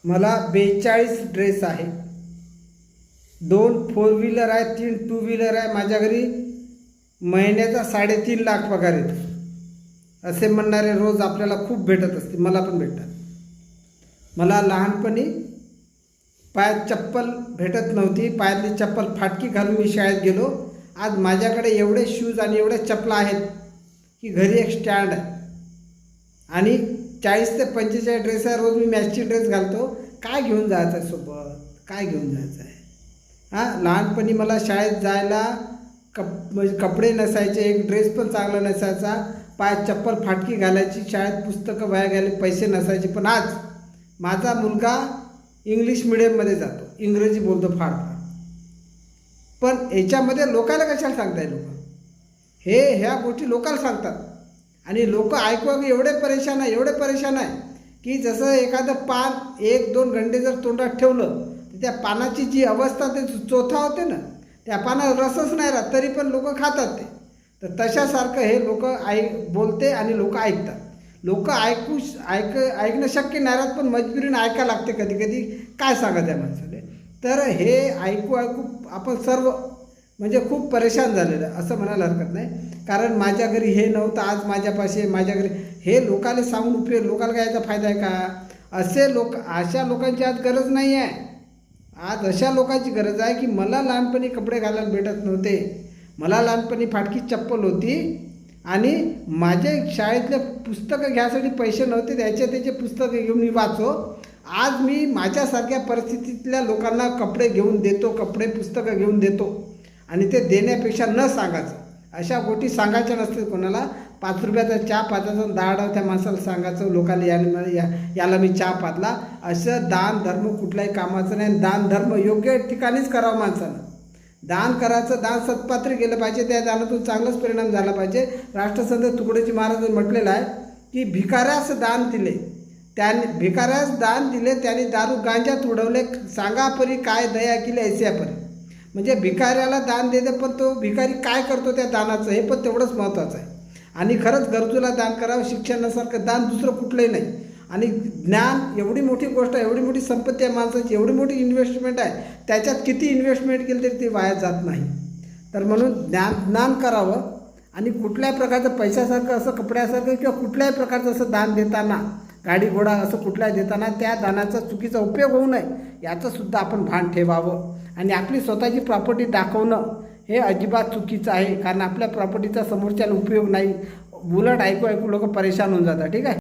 मला 42 ड्रेस आहे, 2 4 व्हीलर आहे, 3 2 व्हीलर आहे. माझ्या घरी महिन्याचा 3.5 लाख पगार येतो. असे म्हणणारे रोज आपल्याला खूप भेटत असते, मला पण भेटतात. मला लहानपणी पायात चप्पल भेटत नव्हती, पायातली चप्पल फाटकी घालून मी शाळेत गेलो. आज माझ्याकडे एवढे शूज आणि एवढे चपला आहेत की घरी एक स्टँड आहे आणि 40 ते 45 ड्रेस आहे. रोज मी मॅचची ड्रेस घालतो. काय घेऊन जायचं आहे सोबत, काय घेऊन जायचं आहे? लहानपणी मला शाळेत जायला म्हणजे कपडे नसायचे, एक ड्रेस पण चांगला नसायचा, पायात चप्पल फाटकी घालायची, शाळेत पुस्तकं वह्या घ्यायला पैसे नसायचे. पण आज माझा मुलगा इंग्लिश मिडियममध्ये जातो, इंग्रजी बोलतो फार फार. पण याच्यामध्ये लोकांना कशाला सांगताय? लोक ह्या गोष्टी लोकांना सांगतात आणि लोक ऐकू एवढे परेशान आहे की जसं एखादं पान 1-2 घंटे जर तोंडात ठेवलं तर त्या पानाची जी अवस्था ते चोथा होते ना, त्या पानाला रसच नाही राहत, तरी पण लोक खातात ते. तर तशासारखं हे लोक बोलते आणि लोक ऐकतात. लोक ऐकणं शक्य नाही राहत, पण मजबुरीने ऐकायला लागते कधी कधी. काय सांगा त्या माणसाने? तर हे ऐकू आपण सर्व म्हणजे खूप परेशान झालेलं असं म्हणायला हरकत नाही. कारण माझ्या घरी हे नव्हतं, आज माझ्यापाशी माझ्या घरी हे लोकाला सांगून उपयोग, लोकाला काय याचा फायदा आहे का? अशा लोकांची आज गरज नाही आहे. आज अशा लोकांची गरज आहे की मला लहानपणी कपडे घालायला भेटत नव्हते, मला लहानपणी फाटकी चप्पल होती आणि माझे शाळेतले पुस्तकं घ्यायसाठी पैसे नव्हते, त्याचे पुस्तकं घेऊन मी वाचो. आज मी माझ्यासारख्या परिस्थितीतल्या लोकांना कपडे घेऊन देतो, पुस्तकं घेऊन देतो आणि ते देण्यापेक्षा न सांगायचं. अशा गोष्टी सांगायच्या नसते कोणाला. 5 रुपयाचा चहा पाजायचा, 10 डाव त्या माणसाला सांगायचं, लोकांना याला मी चहा पाजला. असं दान धर्म कुठल्याही कामाचं नाही. दान धर्म योग्य ठिकाणीच करावं माणसानं. दान करायचं, दान सत्पात्री गेलं पाहिजे, त्या दानातून चांगलाच परिणाम झाला पाहिजे. राष्ट्रसंत तुकडोजी महाराजांनी म्हटलेलं आहे की भिकाऱ्यास दान दिले, भिकाऱ्यास दान दिले त्याने दारू गांजात उडवले, सांगा परी काय दया केली ऐसिया परी. म्हणजे भिकाऱ्याला दान देते, पण तो भिकारी काय करतो त्या दानाचं हे पण तेवढंच महत्त्वाचं आहे. आणि खरंच गरजूला दान करावं. शिक्षणासारखं दान दुसरं कुठलंही नाही. आणि ज्ञान एवढी मोठी गोष्ट आहे, एवढी मोठी संपत्ती आहे माणसाची, एवढी मोठी इन्व्हेस्टमेंट आहे, त्याच्यात किती इन्व्हेस्टमेंट केली तरी ती वाया जात नाही. तर म्हणून ज्ञान करावं आणि कुठल्याही प्रकारचं पैशासारखं असं कपड्यासारखं किंवा कुठल्याही प्रकारचं असं दान देताना, गाडी घोडा असं कुठल्याही देताना त्या दानाचा चुकीचा उपयोग होऊ नये याचंसुद्धा आपण भान ठेवावं. आणि आपली स्वतःची प्रॉपर्टी दाखवणं हे अजिबात चुकीचं आहे, कारण आपल्या प्रॉपर्टीचा समोरच्याला उपयोग नाही. उलट ऐकू लोक परेशान होऊन जातात. ठीक आहे.